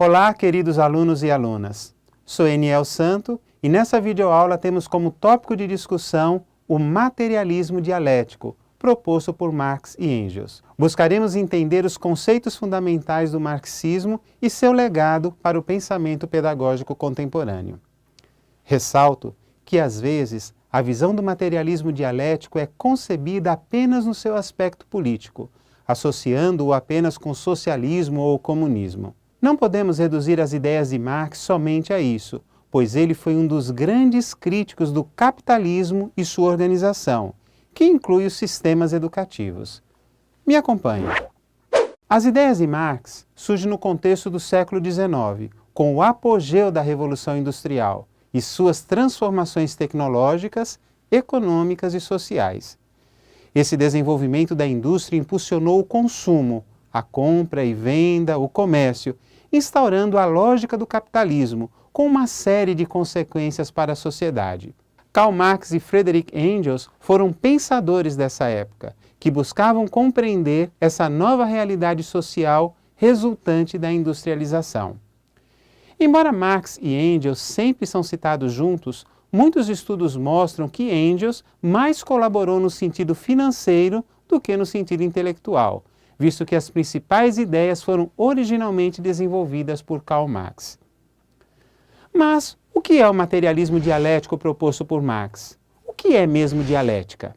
Olá, queridos alunos e alunas. Sou Eniel Santo e nessa videoaula temos como tópico de discussão o materialismo dialético, proposto por Marx e Engels. Buscaremos entender os conceitos fundamentais do marxismo e seu legado para o pensamento pedagógico contemporâneo. Ressalto que, às vezes, a visão do materialismo dialético é concebida apenas no seu aspecto político, associando-o apenas com socialismo ou comunismo. Não podemos reduzir as ideias de Marx somente a isso, pois ele foi um dos grandes críticos do capitalismo e sua organização, que inclui os sistemas educativos. Me acompanhe. As ideias de Marx surgem no contexto do século XIX, com o apogeu da Revolução Industrial e suas transformações tecnológicas, econômicas e sociais. Esse desenvolvimento da indústria impulsionou o consumo, a compra e venda, o comércio, instaurando a lógica do capitalismo, com uma série de consequências para a sociedade. Karl Marx e Friedrich Engels foram pensadores dessa época, que buscavam compreender essa nova realidade social resultante da industrialização. Embora Marx e Engels sempre são citados juntos, muitos estudos mostram que Engels mais colaborou no sentido financeiro do que no sentido intelectual, visto que as principais ideias foram originalmente desenvolvidas por Karl Marx. Mas o que é o materialismo dialético proposto por Marx? O que é mesmo dialética?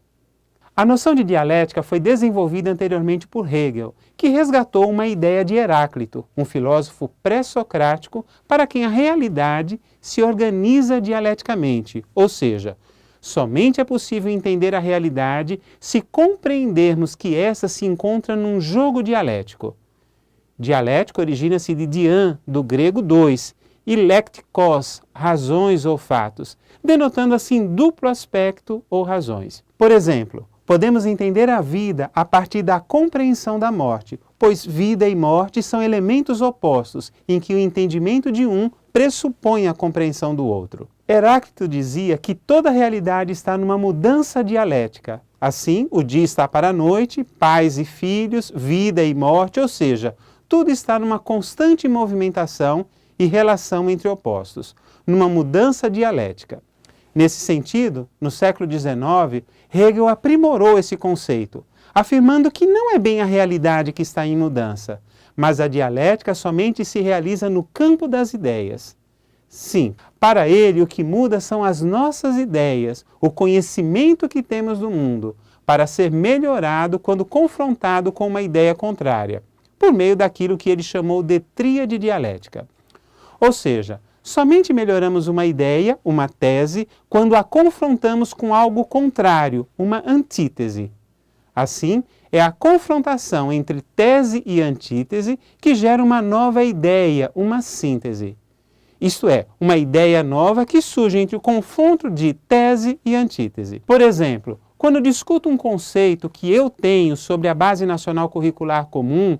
A noção de dialética foi desenvolvida anteriormente por Hegel, que resgatou uma ideia de Heráclito, um filósofo pré-socrático para quem a realidade se organiza dialeticamente, ou seja, somente é possível entender a realidade se compreendermos que essa se encontra num jogo dialético. Dialético origina-se de dian, do grego dois, e lektikos, razões ou fatos, denotando assim duplo aspecto ou razões. Por exemplo, podemos entender a vida a partir da compreensão da morte, pois vida e morte são elementos opostos, em que o entendimento de um pressupõe a compreensão do outro. Heráclito dizia que toda a realidade está numa mudança dialética. Assim, o dia está para a noite, pais e filhos, vida e morte, ou seja, tudo está numa constante movimentação e relação entre opostos, numa mudança dialética. Nesse sentido, no século XIX, Hegel aprimorou esse conceito, afirmando que não é bem a realidade que está em mudança, mas a dialética somente se realiza no campo das ideias. Sim, para ele o que muda são as nossas ideias, o conhecimento que temos do mundo, para ser melhorado quando confrontado com uma ideia contrária, por meio daquilo que ele chamou de tríade dialética. Ou seja, somente melhoramos uma ideia, uma tese, quando a confrontamos com algo contrário, uma antítese. Assim, é a confrontação entre tese e antítese que gera uma nova ideia, uma síntese. Isto é, uma ideia nova que surge entre o confronto de tese e antítese. Por exemplo, quando discuto um conceito que eu tenho sobre a Base Nacional Curricular Comum,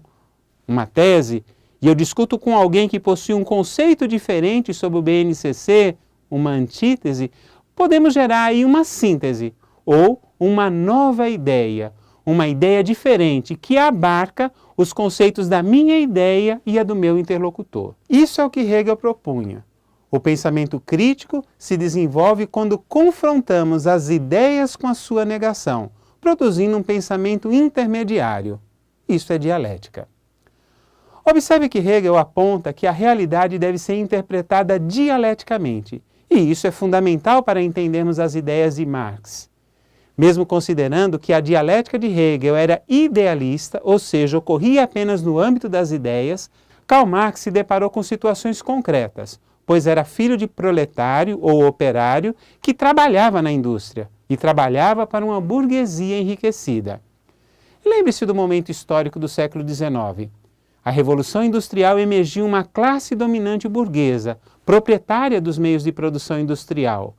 uma tese, e eu discuto com alguém que possui um conceito diferente sobre o BNCC, uma antítese, podemos gerar aí uma síntese, ou uma nova ideia, uma ideia diferente que abarca os conceitos da minha ideia e a do meu interlocutor. Isso é o que Hegel propunha. O pensamento crítico se desenvolve quando confrontamos as ideias com a sua negação, produzindo um pensamento intermediário. Isso é dialética. Observe que Hegel aponta que a realidade deve ser interpretada dialeticamente, e isso é fundamental para entendermos as ideias de Marx. Mesmo considerando que a dialética de Hegel era idealista, ou seja, ocorria apenas no âmbito das ideias, Karl Marx se deparou com situações concretas, pois era filho de proletário ou operário que trabalhava na indústria e trabalhava para uma burguesia enriquecida. Lembre-se do momento histórico do século XIX. A Revolução Industrial emergiu uma classe dominante burguesa, proprietária dos meios de produção industrial,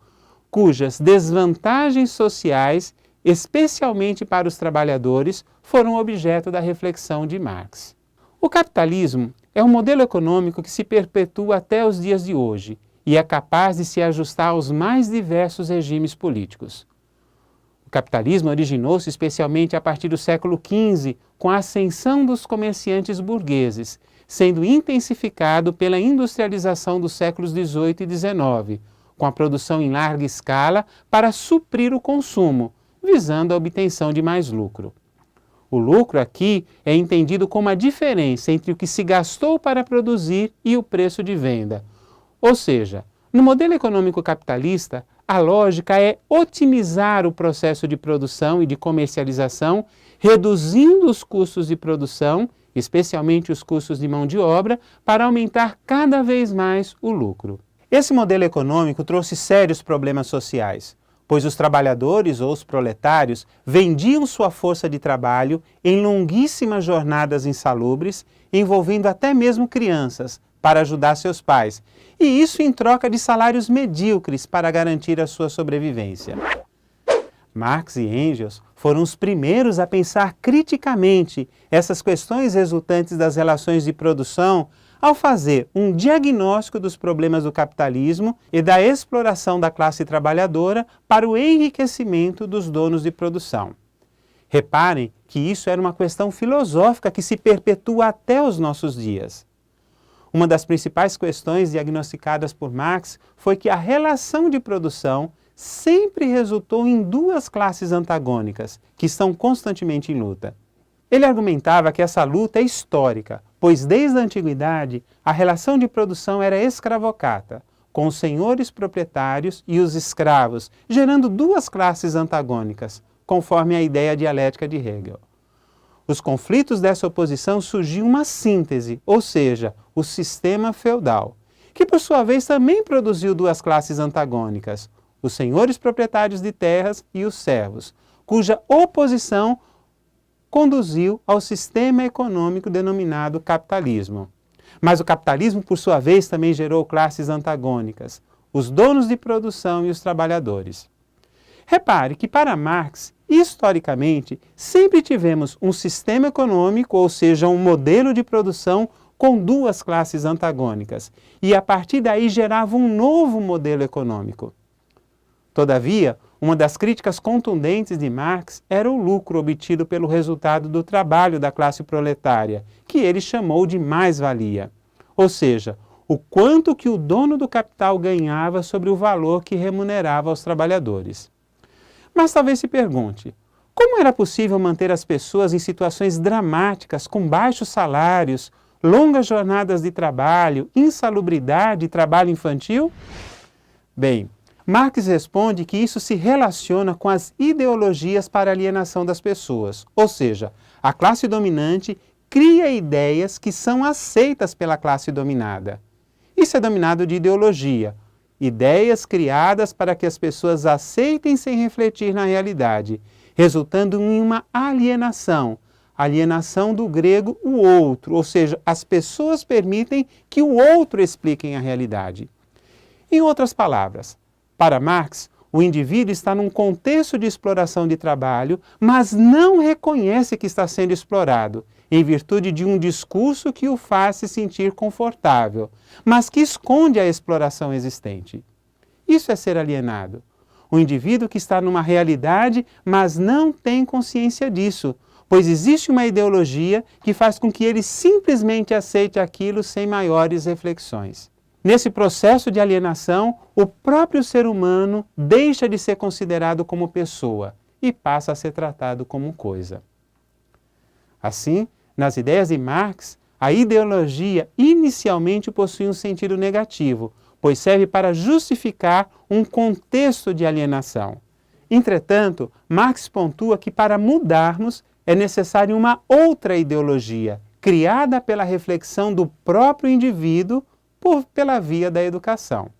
cujas desvantagens sociais, especialmente para os trabalhadores, foram objeto da reflexão de Marx. O capitalismo é um modelo econômico que se perpetua até os dias de hoje e é capaz de se ajustar aos mais diversos regimes políticos. O capitalismo originou-se especialmente a partir do século XV, com a ascensão dos comerciantes burgueses, sendo intensificado pela industrialização dos séculos XVIII e XIX, com a produção em larga escala para suprir o consumo, visando a obtenção de mais lucro. O lucro aqui é entendido como a diferença entre o que se gastou para produzir e o preço de venda. Ou seja, no modelo econômico capitalista, a lógica é otimizar o processo de produção e de comercialização, reduzindo os custos de produção, especialmente os custos de mão de obra, para aumentar cada vez mais o lucro. Esse modelo econômico trouxe sérios problemas sociais, pois os trabalhadores ou os proletários vendiam sua força de trabalho em longuíssimas jornadas insalubres, envolvendo até mesmo crianças, para ajudar seus pais, e isso em troca de salários medíocres para garantir a sua sobrevivência. Marx e Engels foram os primeiros a pensar criticamente essas questões resultantes das relações de produção ao fazer um diagnóstico dos problemas do capitalismo e da exploração da classe trabalhadora para o enriquecimento dos donos de produção. Reparem que isso era uma questão filosófica que se perpetua até os nossos dias. Uma das principais questões diagnosticadas por Marx foi que a relação de produção sempre resultou em duas classes antagônicas, que estão constantemente em luta. Ele argumentava que essa luta é histórica, pois desde a antiguidade a relação de produção era escravocrata, com os senhores proprietários e os escravos, gerando duas classes antagônicas, conforme a ideia dialética de Hegel. Os conflitos dessa oposição surgiu uma síntese, ou seja, o sistema feudal, que por sua vez também produziu duas classes antagônicas, os senhores proprietários de terras e os servos, cuja oposição conduziu ao sistema econômico denominado capitalismo. Mas o capitalismo, por sua vez, também gerou classes antagônicas, os donos de produção e os trabalhadores. Repare que para Marx, historicamente, sempre tivemos um sistema econômico, ou seja, um modelo de produção com duas classes antagônicas, e a partir daí gerava um novo modelo econômico. Todavia, uma das críticas contundentes de Marx era o lucro obtido pelo resultado do trabalho da classe proletária, que ele chamou de mais-valia, ou seja, o quanto que o dono do capital ganhava sobre o valor que remunerava aos trabalhadores. Mas talvez se pergunte, como era possível manter as pessoas em situações dramáticas, com baixos salários, longas jornadas de trabalho, insalubridade e trabalho infantil? Bem, Marx responde que isso se relaciona com as ideologias para alienação das pessoas, ou seja, a classe dominante cria ideias que são aceitas pela classe dominada. Isso é dominado de ideologia, ideias criadas para que as pessoas aceitem sem refletir na realidade, resultando em uma alienação. Alienação do grego o outro, ou seja, as pessoas permitem que o outro explique a realidade. Em outras palavras, para Marx, o indivíduo está num contexto de exploração de trabalho, mas não reconhece que está sendo explorado, em virtude de um discurso que o faz se sentir confortável, mas que esconde a exploração existente. Isso é ser alienado. O indivíduo que está numa realidade, mas não tem consciência disso, pois existe uma ideologia que faz com que ele simplesmente aceite aquilo sem maiores reflexões. Nesse processo de alienação, o próprio ser humano deixa de ser considerado como pessoa e passa a ser tratado como coisa. Assim, nas ideias de Marx, a ideologia inicialmente possui um sentido negativo, pois serve para justificar um contexto de alienação. Entretanto, Marx pontua que para mudarmos é necessária uma outra ideologia, criada pela reflexão do próprio indivíduo pela via da educação.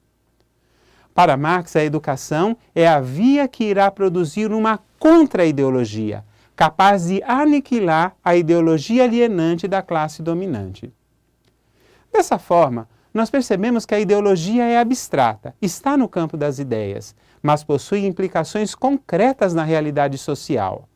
Para Marx, a educação é a via que irá produzir uma contra-ideologia, capaz de aniquilar a ideologia alienante da classe dominante. Dessa forma, nós percebemos que a ideologia é abstrata, está no campo das ideias, mas possui implicações concretas na realidade social.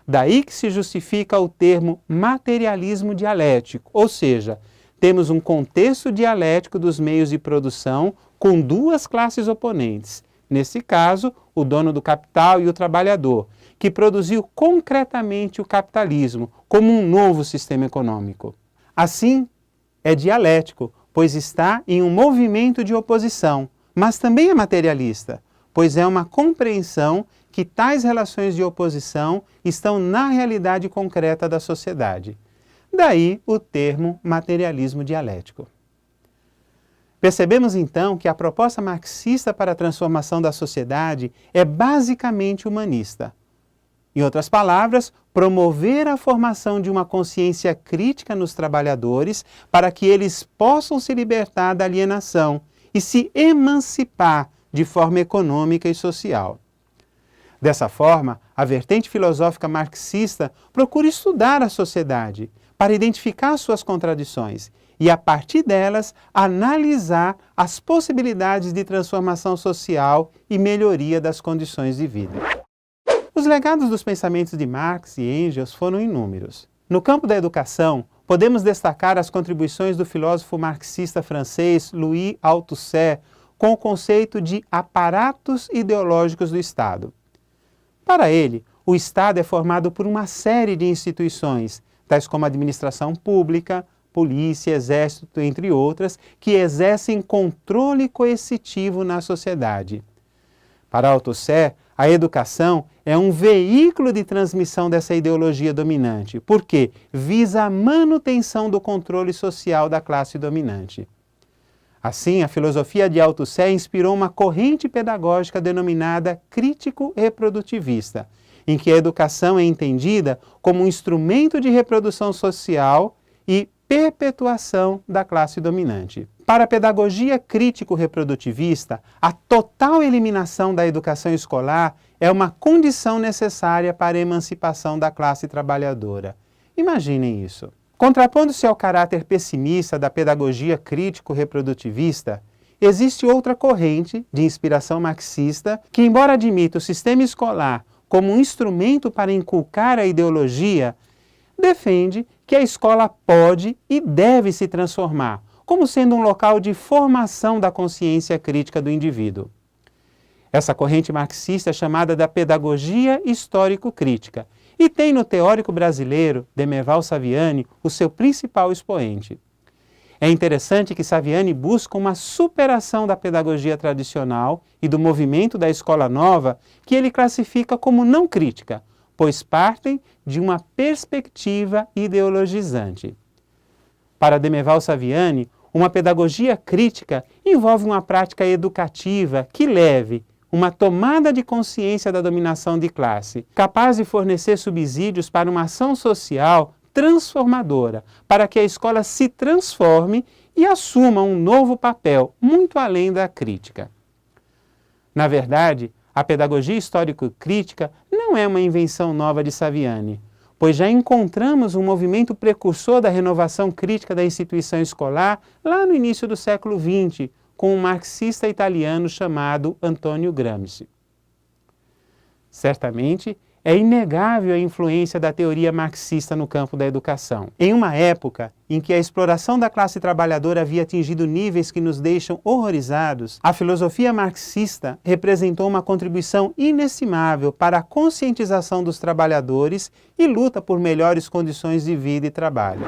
Daí que se justifica o termo materialismo dialético, ou seja, temos um contexto dialético dos meios de produção com duas classes oponentes, nesse caso, o dono do capital e o trabalhador, que produziu concretamente o capitalismo como um novo sistema econômico. Assim, é dialético, pois está em um movimento de oposição, mas também é materialista, pois é uma compreensão que tais relações de oposição estão na realidade concreta da sociedade. Daí o termo materialismo dialético. Percebemos então que a proposta marxista para a transformação da sociedade é basicamente humanista. Em outras palavras, promover a formação de uma consciência crítica nos trabalhadores para que eles possam se libertar da alienação e se emancipar de forma econômica e social. Dessa forma, a vertente filosófica marxista procura estudar a sociedade para identificar suas contradições e, a partir delas, analisar as possibilidades de transformação social e melhoria das condições de vida. Os legados dos pensamentos de Marx e Engels foram inúmeros. No campo da educação, podemos destacar as contribuições do filósofo marxista francês Louis Althusser com o conceito de aparatos ideológicos do Estado. Para ele, o Estado é formado por uma série de instituições, tais como a administração pública, polícia, exército, entre outras, que exercem controle coercitivo na sociedade. Para Althusser, a educação é um veículo de transmissão dessa ideologia dominante, porque visa a manutenção do controle social da classe dominante. Assim, a filosofia de Althusser inspirou uma corrente pedagógica denominada crítico-reprodutivista, em que a educação é entendida como um instrumento de reprodução social e perpetuação da classe dominante. Para a pedagogia crítico-reprodutivista, a total eliminação da educação escolar é uma condição necessária para a emancipação da classe trabalhadora. Imaginem isso. Contrapondo-se ao caráter pessimista da pedagogia crítico-reprodutivista, existe outra corrente de inspiração marxista que, embora admita o sistema escolar como um instrumento para inculcar a ideologia, defende que a escola pode e deve se transformar, como sendo um local de formação da consciência crítica do indivíduo. Essa corrente marxista é chamada da pedagogia histórico-crítica e tem no teórico brasileiro, Demerval Saviani, o seu principal expoente. É interessante que Saviani busca uma superação da pedagogia tradicional e do movimento da escola nova, que ele classifica como não crítica, pois partem de uma perspectiva ideologizante. Para Demerval Saviani, uma pedagogia crítica envolve uma prática educativa que leve uma tomada de consciência da dominação de classe, capaz de fornecer subsídios para uma ação social transformadora, para que a escola se transforme e assuma um novo papel, muito além da crítica. Na verdade, a pedagogia histórico-crítica não é uma invenção nova de Saviani, pois já encontramos um movimento precursor da renovação crítica da instituição escolar lá no início do século XX, com um marxista italiano chamado Antonio Gramsci. Certamente, é inegável a influência da teoria marxista no campo da educação. Em uma época em que a exploração da classe trabalhadora havia atingido níveis que nos deixam horrorizados, a filosofia marxista representou uma contribuição inestimável para a conscientização dos trabalhadores e luta por melhores condições de vida e trabalho.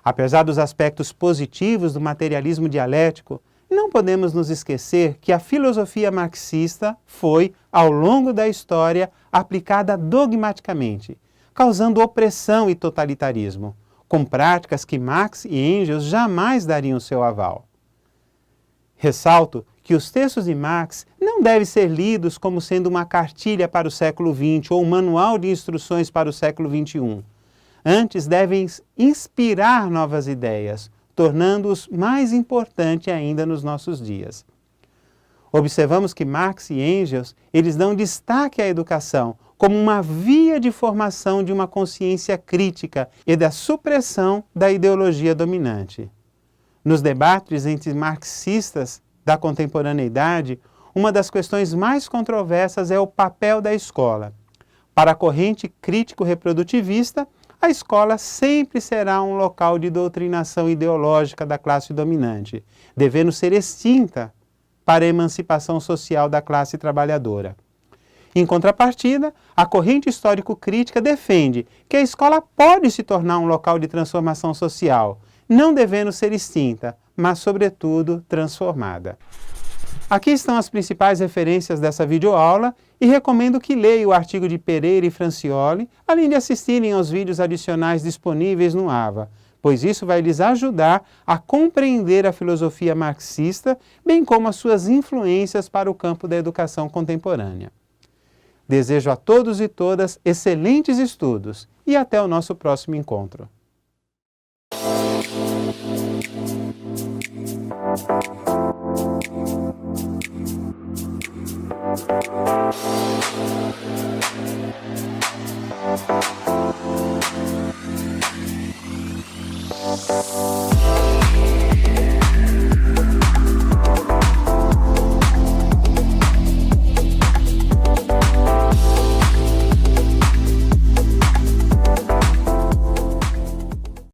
Apesar dos aspectos positivos do materialismo dialético, não podemos nos esquecer que a filosofia marxista foi, ao longo da história, aplicada dogmaticamente, causando opressão e totalitarismo, com práticas que Marx e Engels jamais dariam seu aval. Ressalto que os textos de Marx não devem ser lidos como sendo uma cartilha para o século XX ou um manual de instruções para o século XXI. Antes, devem inspirar novas ideias, tornando-os mais importantes ainda nos nossos dias. Observamos que Marx e Engels, eles dão destaque à educação como uma via de formação de uma consciência crítica e da supressão da ideologia dominante. Nos debates entre marxistas da contemporaneidade, uma das questões mais controversas é o papel da escola. Para a corrente crítico-reprodutivista, a escola sempre será um local de doutrinação ideológica da classe dominante, devendo ser extinta para a emancipação social da classe trabalhadora. Em contrapartida, a corrente histórico-crítica defende que a escola pode se tornar um local de transformação social, não devendo ser extinta, mas, sobretudo, transformada. Aqui estão as principais referências dessa videoaula e recomendo que leiam o artigo de Pereira e Francioli, além de assistirem aos vídeos adicionais disponíveis no AVA, pois isso vai lhes ajudar a compreender a filosofia marxista, bem como as suas influências para o campo da educação contemporânea. Desejo a todos e todas excelentes estudos e até o nosso próximo encontro.